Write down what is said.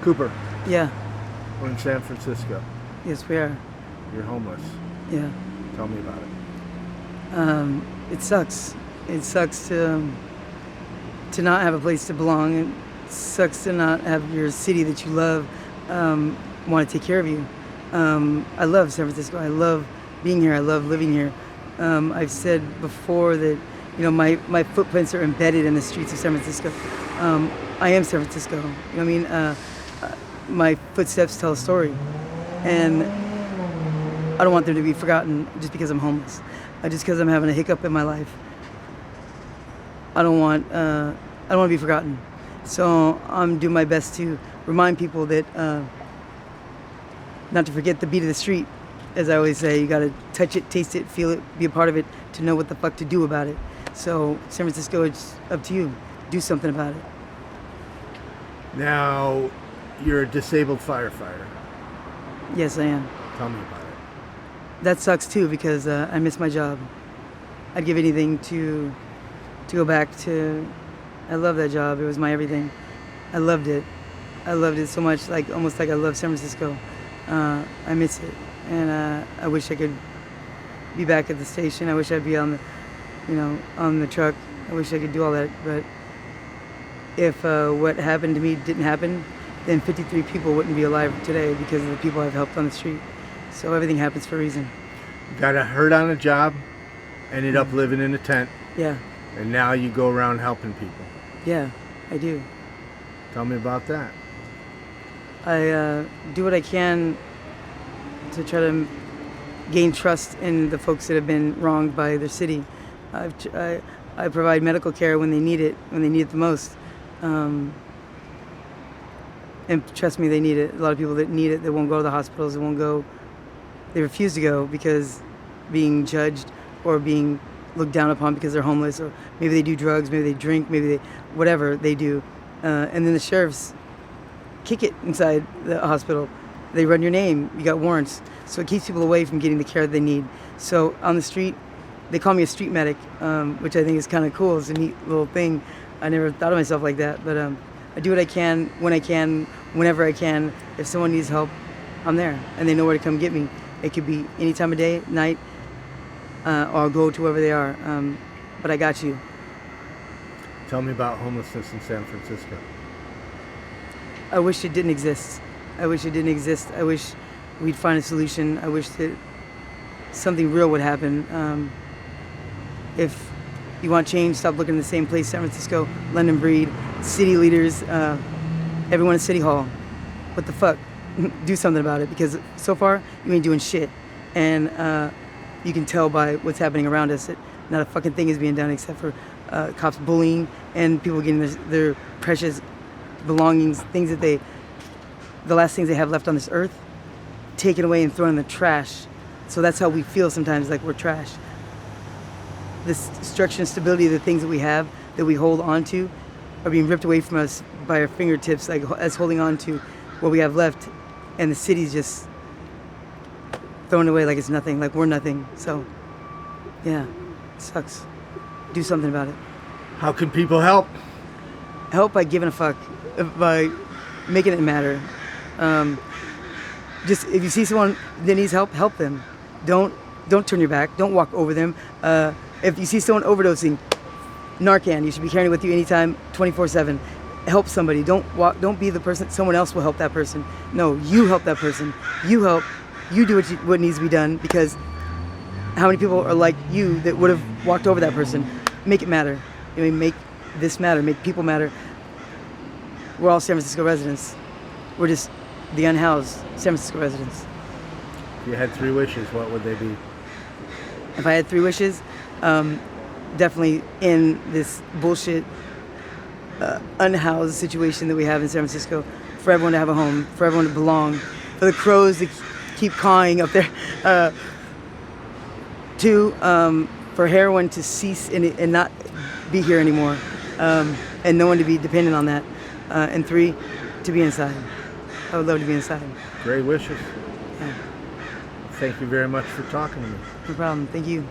Couper, Yeah. we're in San Francisco. Yes, we are. You're homeless. Yeah. Tell me about it. It sucks. It sucks to not have a place to belong. It sucks to not have your city that you love want to take care of you. I love San Francisco. I love being here. I love living here. I've said before that, you know, my footprints are embedded in the streets of San Francisco. I am San Francisco. You know what I mean? My footsteps tell a story, and I don't want them to be forgotten just because I'm homeless, just because I'm having a hiccup in my life. I don't want to be forgotten. So I'm doing my best to remind people that not to forget the beat of the street. As I always say, you got to touch it, taste it, feel it, be a part of it to know what the fuck to do about it. So San Francisco, it's up to you. Do something about it. Now, you're a disabled firefighter. Yes, I am. Tell me about it. That sucks too because I miss my job. I'd give anything to go back to. I love that job. It was my everything. I loved it. I loved it so much, like almost like I love San Francisco. I miss it, and I wish I could be back at the station. I wish I'd be on the truck. I wish I could do all that. But if what happened to me didn't happen, then 53 people wouldn't be alive today because of the people I've helped on the street. So everything happens for a reason. Got hurt on a job, ended up living in a tent, Yeah, and now you go around helping people. yeah, I do. Tell me about that. I do what I can to try to gain trust in the folks that have been wronged by their city. I provide medical care when they need it the most. And trust me, they need it. A lot of people that need it, they won't go to the hospitals, they refuse to go because being judged or being looked down upon because they're homeless, or maybe they do drugs, maybe they drink, whatever they do. And then the sheriffs kick it inside the hospital. They run your name, you got warrants. So it keeps people away from getting the care that they need. So on the street, they call me a street medic, which I think is kind of cool. It's a neat little thing. I never thought of myself like that, but I do what I can, when I can, whenever I can. If someone needs help, I'm there, and they know where to come get me. It could be any time of day, night, or I'll go to wherever they are. But I got you. Tell me about homelessness in San Francisco. I wish it didn't exist. I wish it didn't exist. I wish we'd find a solution. I wish that something real would happen. If you want change, stop looking in the same place. San Francisco, London Breed, city leaders, everyone at City Hall. What the fuck? Do something about it, because so far you ain't doing shit. And you can tell by what's happening around us that not a fucking thing is being done except for cops bullying and people getting their precious belongings, the last things they have left on this earth, taken away and thrown in the trash. So that's how we feel sometimes, like we're trash. The structure and stability of the things that we have, that we hold on to, are being ripped away from us by our fingertips, like us holding on to what we have left, and the city's just thrown away like it's nothing, like we're nothing. So, yeah, it sucks. Do something about it. How can people help? Help by giving a fuck, by making it matter. Just if you see someone that needs help, help them. Don't turn your back. Don't walk over them. If you see someone overdosing, Narcan, you should be carrying it with you anytime, 24/7. Help somebody. Don't be the person. Someone else will help that person. No, you help that person. You help. You do what needs to be done, because how many people are like you that would have walked over that person? Make it matter. I mean, make this matter. Make people matter. We're all San Francisco residents. We're just the unhoused San Francisco residents. If you had 3 wishes, what would they be? If I had 3 wishes, definitely in this bullshit unhoused situation that we have in San Francisco, for everyone to have a home, for everyone to belong, for the crows to keep cawing up there. 2, for heroin to cease and not be here anymore, and no one to be dependent on that. And 3, to be inside. I would love to be inside. Great wishes. Yeah. Thank you very much for talking to me. No problem. Thank you.